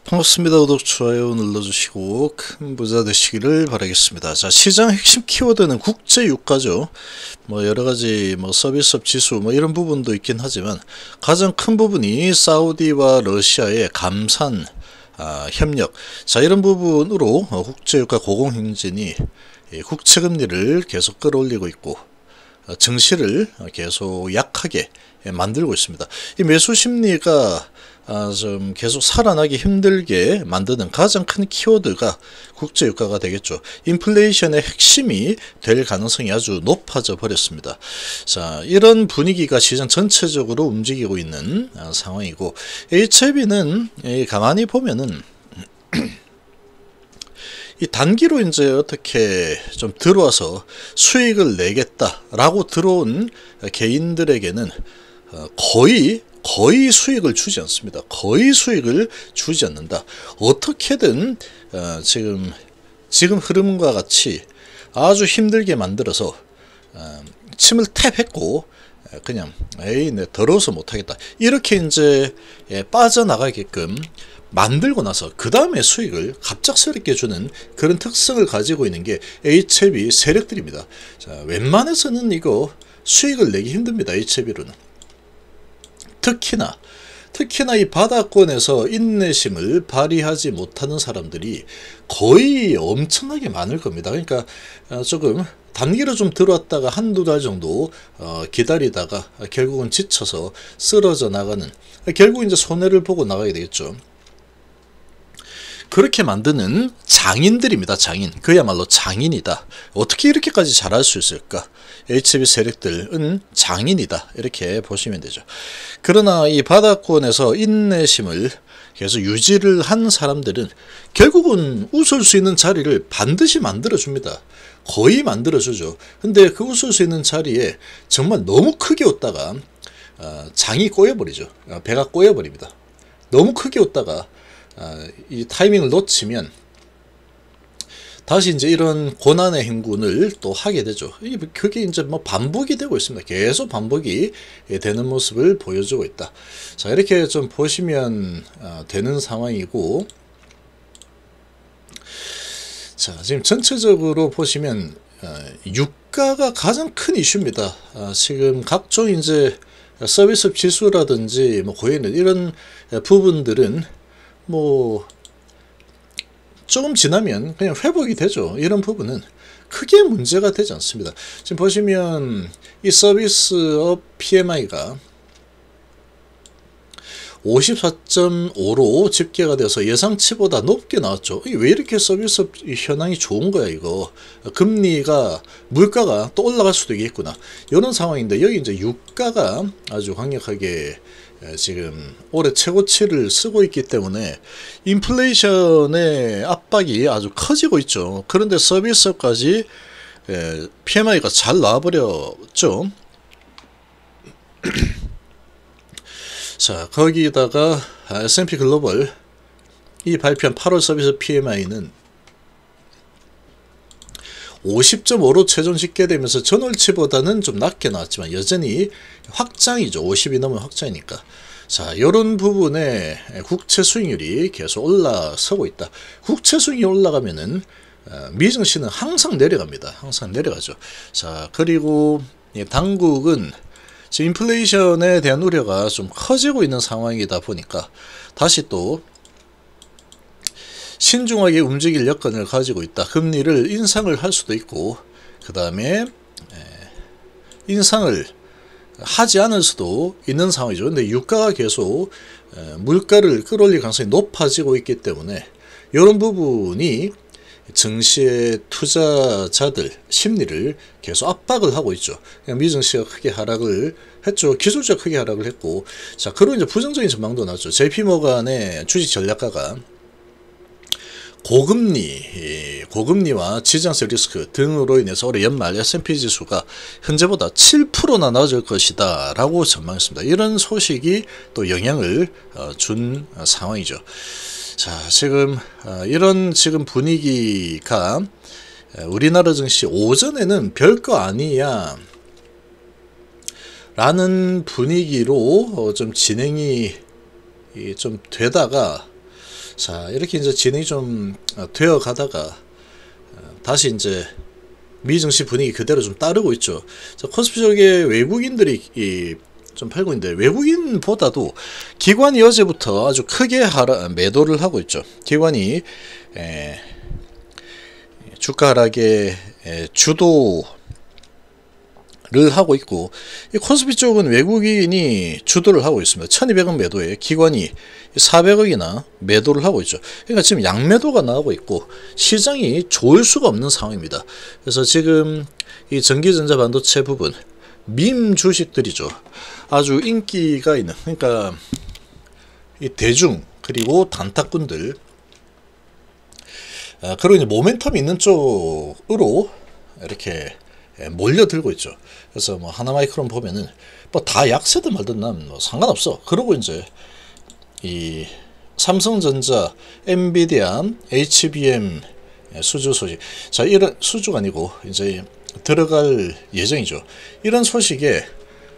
반갑습니다. 구독, 좋아요 눌러주시고 큰 부자 되시기를 바라겠습니다. 자, 시장 핵심 키워드는 국제유가죠. 여러가지 서비스업 지수 이런 부분도 있긴 하지만 가장 큰 부분이 사우디와 러시아의 감산 협력, 자 이런 부분으로 국제유가 고공행진이 국채금리를 계속 끌어올리고 있고 증시를 계속 약하게 만들고 있습니다. 이 매수 심리가 좀 계속 살아나기 힘들게 만드는 가장 큰 키워드가 국제유가가 되겠죠. 인플레이션의 핵심이 될 가능성이 아주 높아져 버렸습니다. 자, 이런 분위기가 시장 전체적으로 움직이고 있는 상황이고, HLB는 가만히 보면은 이 단기로 이제 어떻게 좀 들어와서 수익을 내겠다라고 들어온 개인들에게는 거의 수익을 주지 않습니다. 거의 수익을 주지 않는다. 어떻게든 지금 흐름과 같이 아주 힘들게 만들어서 침을 탭했고 그냥 내 더러워서 못하겠다 이렇게 이제 빠져나가게끔 만들고 나서 그 다음에 수익을 갑작스럽게 주는 그런 특성을 가지고 있는 게 HLB 세력들입니다. 자, 웬만해서는 이거 수익을 내기 힘듭니다. HLB로는 특히나 이 바닥권에서 인내심을 발휘하지 못하는 사람들이 거의 엄청나게 많을 겁니다. 그러니까 조금 단기로 좀 들어왔다가 한두 달 정도 기다리다가 결국은 지쳐서 쓰러져 나가는, 결국 이제 손해를 보고 나가게 되겠죠. 그렇게 만드는 장인들입니다. 장인. 그야말로 장인이다. 어떻게 이렇게까지 잘할 수 있을까? HLB 세력들은 장인이다. 이렇게 보시면 되죠. 그러나 이 바닥권에서 인내심을 계속 유지를 한 사람들은 결국은 웃을 수 있는 자리를 반드시 만들어줍니다. 거의 만들어주죠. 근데 그 웃을 수 있는 자리에 정말 너무 크게 웃다가 장이 꼬여버리죠. 배가 꼬여버립니다. 너무 크게 웃다가 이 타이밍을 놓치면 다시 이제 이런 고난의 행군을 또 하게 되죠. 그게 이제 반복이 되고 있습니다. 계속 반복이 되는 모습을 보여주고 있다. 자, 이렇게 좀 보시면 되는 상황이고, 자, 지금 전체적으로 보시면 유가가 가장 큰 이슈입니다. 지금 각종 이제 서비스 지수라든지 고여있는 이런 부분들은 조금 지나면 그냥 회복이 되죠. 이런 부분은 크게 문제가 되지 않습니다. 지금 보시면 이 서비스업 PMI가 54.5로 집계가 돼서 예상치보다 높게 나왔죠. 왜 이렇게 서비스업 현황이 좋은 거야 이거. 금리가, 물가가 또 올라갈 수도 있겠구나, 이런 상황인데, 여기 이제 유가가 아주 강력하게 지금 올해 최고치를 쓰고 있기 때문에 인플레이션의 압박이 아주 커지고 있죠. 그런데 서비스까지 PMI가 잘 나와버렸죠. 자, 거기다가 S&P 글로벌 이 발표한 8월 서비스 PMI는 50.5로 최종 집계되면서 전월치보다는 좀 낮게 나왔지만 여전히 확장이죠. 50이 넘은 확장이니까. 자, 이런 부분에 국채 수익률이 계속 올라서고 있다. 국채 수익률이 올라가면은 미증시는 항상 내려갑니다. 항상 내려가죠. 자, 그리고 당국은 지금 인플레이션에 대한 우려가 좀 커지고 있는 상황이다 보니까 다시 또 신중하게 움직일 여건을 가지고 있다. 금리를 인상을 할 수도 있고, 그 다음에 인상을 하지 않을 수도 있는 상황이죠. 근데 유가가 계속 물가를 끌어올릴 가능성이 높아지고 있기 때문에 이런 부분이 증시의 투자자들 심리를 계속 압박을 하고 있죠. 미증시가 크게 하락을 했죠. 기술주가 크게 하락을 했고, 자, 그리고 이제 부정적인 전망도 나왔죠. JP모간의 주식 전략가가 고금리와 지정세 리스크 등으로 인해서 올해 연말 S&P 지수가 현재보다 7%나 낮을 것이다 라고 전망했습니다. 이런 소식이 또 영향을 준 상황이죠. 자, 지금 이런 지금 분위기가 우리나라 증시 오전에는 별거 아니야 라는 분위기로 좀 진행이 좀 되다가 자, 이렇게 이제 진행이 좀 되어 가다가 다시 이제 미증시 분위기 그대로 좀 따르고 있죠. 자, 코스피 쪽에 외국인들이 좀 팔고 있는데, 외국인보다도 기관이 어제부터 아주 크게 매도를 하고 있죠. 기관이 주가 하락의 주도를 하고 있고, 이 코스피 쪽은 외국인이 주도를 하고 있습니다. 1200원 매도에 기관이 400억이나 매도를 하고 있죠. 그러니까 지금 양매도가 나오고 있고 시장이 좋을 수가 없는 상황입니다. 그래서 지금 이 전기전자 반도체 부분 밈 주식들이죠. 아주 인기가 있는, 그러니까 이 대중 그리고 단타꾼들, 그리고 이제 모멘텀 있는 쪽으로 이렇게 몰려들고 있죠. 그래서 뭐 하나마이크론 보면은 뭐 다 약세든 말든 난 뭐 상관없어. 그러고 이제 이 삼성전자, 엔비디아, HBM 수주 소식, 자, 이런 수주가 아니고 이제 들어갈 예정이죠. 이런 소식에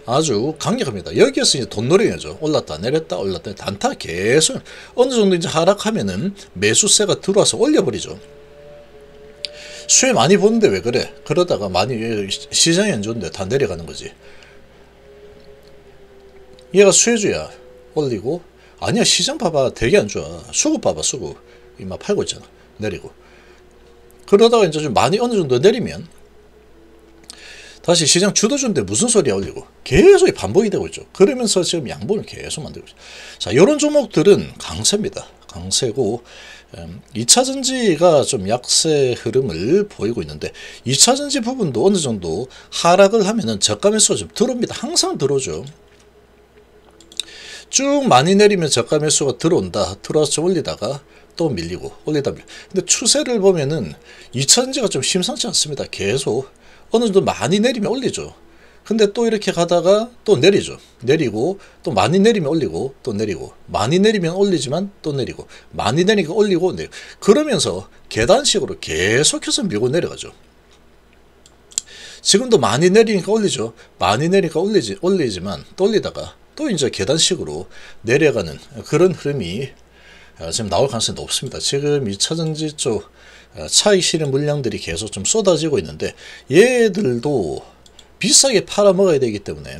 아주 강력합니다. 여기에서 이제 돈놀이죠. 올랐다 내렸다 올랐다 단타 계속 어느 정도 이제 하락하면은 매수세가 들어와서 올려버리죠. 수혜 많이 보는데 왜 그래? 그러다가 많이 시장이 안 좋은데 다 내려가는 거지. 얘가 수혜주야. 올리고, 아니야 시장 봐봐 되게 안 좋아. 수급 봐봐 수급 이마 팔고 있잖아. 내리고. 그러다가 이제 좀 많이 어느 정도 내리면 다시 시장 주도주인데 무슨 소리야 올리고, 계속 반복이 되고 있죠. 그러면서 지금 양봉을 계속 만들고 있죠. 자, 이런 종목들은 강세입니다. 강세고 2차전지가 좀 약세 흐름을 보이고 있는데, 2차전지 부분도 어느 정도 하락을 하면은 저가 매수가 좀 들어옵니다. 항상 들어오죠. 쭉 많이 내리면 저가 매수가 들어온다. 들어와서 좀 올리다가 또 밀리고 올리다 밀리고. 근데 추세를 보면은 2차전지가 좀 심상치 않습니다. 계속 어느 정도 많이 내리면 올리죠. 근데 또 이렇게 가다가 또 내리죠. 내리고 또 많이 내리면 올리고 또 내리고, 많이 내리면 올리지만 또 내리고, 많이 내리니까 올리고 내리고, 그러면서 계단식으로 계속해서 밀고 내려가죠. 지금도 많이 내리니까 올리죠. 많이 내리니까 올리지만 또 올리다가 또 이제 계단식으로 내려가는 그런 흐름이 지금 나올 가능성이 높습니다. 지금 2차전지 쪽 차익 실현 물량들이 계속 좀 쏟아지고 있는데, 얘들도 비싸게 팔아먹어야 되기 때문에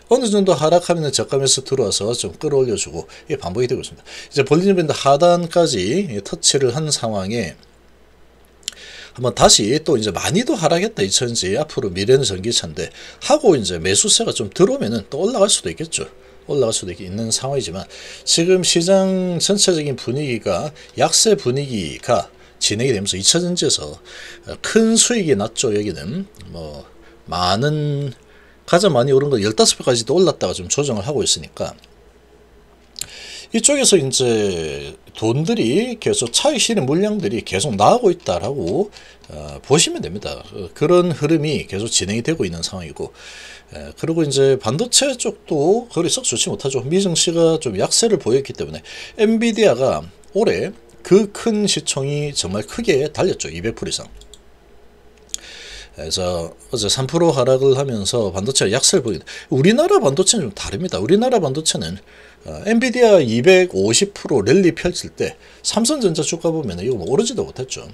어느 정도 하락하면 저가면서 들어와서 좀 끌어올려주고, 이게 반복이 되고 있습니다. 이제 볼리는 밴드 하단까지 터치를 한 상황에 한번 다시 또 이제 많이도 하락했다. 2차전지 앞으로 미래는 전기차인데 하고 이제 매수세가 좀 들어오면은 또 올라갈 수도 있겠죠. 올라갈 수도 있는 상황이지만, 지금 시장 전체적인 분위기가 약세 분위기가 진행이 되면서 2차전지에서 큰 수익이 났죠. 여기는 뭐 많은, 가장 많이 오른 거 15배까지도 올랐다가 좀 조정을 하고 있으니까, 이쪽에서 이제 돈들이 계속 차익 실현 물량들이 계속 나오고 있다라고 보시면 됩니다. 그런 흐름이 계속 진행이 되고 있는 상황이고, 그리고 이제 반도체 쪽도 그리 썩 좋지 못하죠. 미증시가 좀 약세를 보였기 때문에 엔비디아가 올해 그 큰 시총이 정말 크게 달렸죠. 200% 이상. 그래서 어제 3% 하락을 하면서 반도체가 약세를 보이는데, 우리나라 반도체는 좀 다릅니다. 우리나라 반도체는 엔비디아 250% 랠리 펼칠 때 삼성전자 주가 보면 이거 뭐 오르지도 못했죠.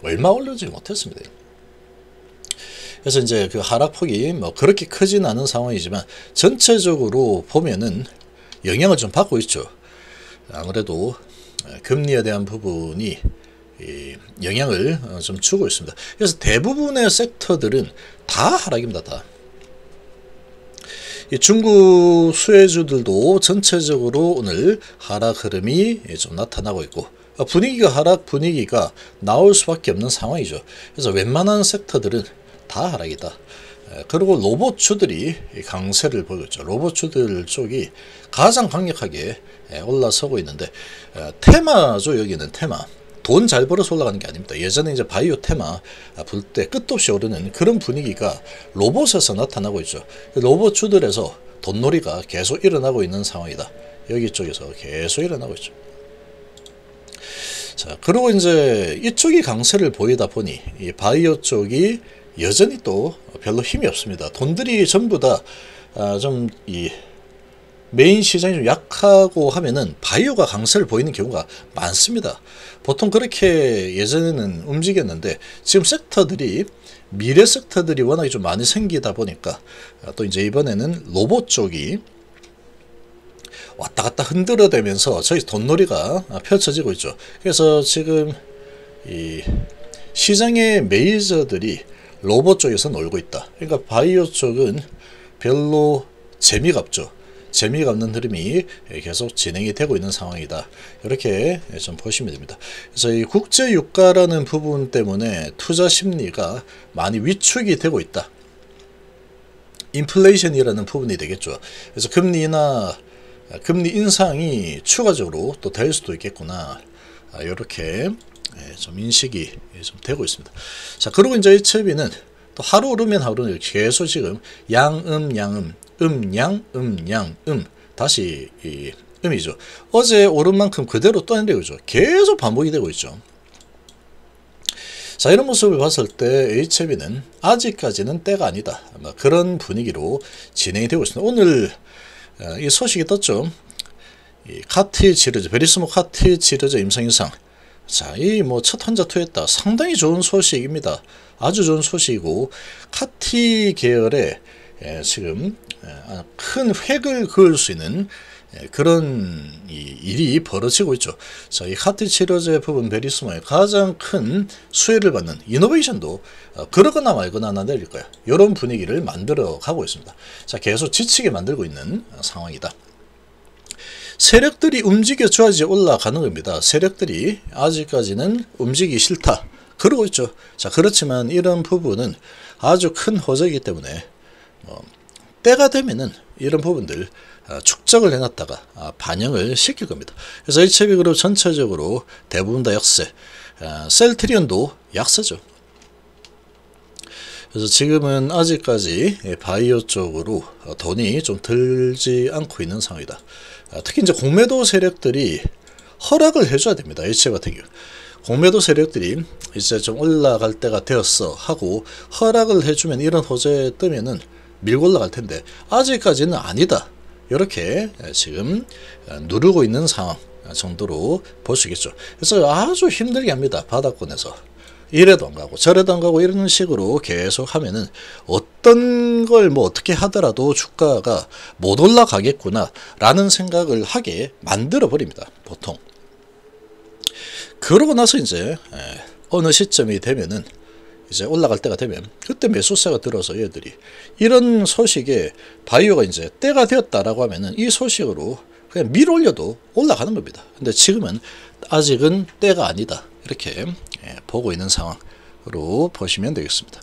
얼마 오르지 못했습니다. 그래서 이제 그 하락폭이 뭐 그렇게 크진 않은 상황이지만 전체적으로 보면은 영향을 좀 받고 있죠. 아무래도 금리에 대한 부분이 영향을 좀 주고 있습니다. 그래서 대부분의 섹터들은 다 하락입니다. 다. 이 중국 수혜주들도 전체적으로 오늘 하락 흐름이 좀 나타나고 있고, 분위기가 하락 분위기가 나올 수밖에 없는 상황이죠. 그래서 웬만한 섹터들은 다 하락이다. 그리고 로봇주들이 강세를 보이고 있죠. 로봇주들 쪽이 가장 강력하게 올라서고 있는데, 테마죠. 여기는 테마. 돈 잘 벌어서 올라가는 게 아닙니다. 예전에 이제 바이오 테마 불 때 끝도 없이 오르는 그런 분위기가 로봇에서 나타나고 있죠. 로봇주들에서 돈놀이가 계속 일어나고 있는 상황이다. 여기 쪽에서 계속 일어나고 있죠. 자, 그리고 이제 이쪽이 강세를 보이다 보니 이 바이오 쪽이 여전히 또 별로 힘이 없습니다. 돈들이 전부 다 좀 메인 시장이 좀 약하고 하면은 바이오가 강세를 보이는 경우가 많습니다. 보통 그렇게 예전에는 움직였는데 지금 섹터들이 미래 섹터들이 워낙에 좀 많이 생기다 보니까 또 이제 이번에는 로봇 쪽이 왔다 갔다 흔들어대면서 저희 돈놀이가 펼쳐지고 있죠. 그래서 지금 이 시장의 메이저들이 로봇 쪽에서 놀고 있다. 그러니까 바이오 쪽은 별로 재미가 없죠. 재미가 없는 흐름이 계속 진행이 되고 있는 상황이다. 이렇게 좀 보시면 됩니다. 그래서 이 국제 유가라는 부분 때문에 투자 심리가 많이 위축이 되고 있다. 인플레이션이라는 부분이 되겠죠. 그래서 금리 인상이 추가적으로 또 될 수도 있겠구나. 이렇게 좀 인식이 좀 되고 있습니다. 자, 그리고 이제 HLB는 또 하루 오르면 하루는 계속 지금 양양, 다시 이 음이죠. 어제 오른 만큼 그대로 떠내리고 있죠. 계속 반복이 되고 있죠. 자, 이런 모습을 봤을 때 HLB는 아직까지는 때가 아니다. 아마 그런 분위기로 진행이 되고 있습니다. 오늘 이 소식이 떴죠. 이 카티 치료제, 베리스모 카티 치료제 임상 인상. 자, 이 뭐 첫 환자 투여했다. 상당히 좋은 소식입니다. 아주 좋은 소식이고, 카티 계열에 지금 큰 획을 그을 수 있는 그런 일이 벌어지고 있죠. 자, 이 카티 치료제 부분 베리스모의 가장 큰 수혜를 받는 이노베이션도 그러거나 말거나 나내릴 거야. 이런 분위기를 만들어 가고 있습니다. 자, 계속 지치게 만들고 있는 상황이다. 세력들이 움직여줘야지 올라가는 겁니다. 세력들이 아직까지는 움직이기 싫다. 그러고 있죠. 자, 그렇지만 이런 부분은 아주 큰 호재이기 때문에 때가 되면은 이런 부분들 축적을 해놨다가 반영을 시킬 겁니다. 그래서 HLB그룹 전체적으로 대부분 다 약세, 셀트리온도 약세죠. 그래서 지금은 아직까지 바이오 쪽으로 돈이 좀 들지 않고 있는 상황이다. 특히 이제 공매도 세력들이 허락을 해줘야 됩니다. HLB 같은 경우. 공매도 세력들이 이제 좀 올라갈 때가 되었어 하고 허락을 해주면 이런 호재 뜨면은 밀고 올라갈 텐데 아직까지는 아니다. 이렇게 지금 누르고 있는 상황 정도로 볼 수 있겠죠. 그래서 아주 힘들게 합니다. 바닥권에서. 이래도 안 가고 저래도 안 가고 이런 식으로 계속 하면은 어떤 걸 뭐 어떻게 하더라도 주가가 못 올라가겠구나 라는 생각을 하게 만들어 버립니다. 보통. 그러고 나서 이제 어느 시점이 되면은 이제 올라갈 때가 되면 그때 매수세가 들어서 얘들이 이런 소식에 바이오가 이제 때가 되었다라고 하면은 이 소식으로 그냥 밀 올려도 올라가는 겁니다. 근데 지금은 아직은 때가 아니다. 이렇게 보고 있는 상황으로 보시면 되겠습니다.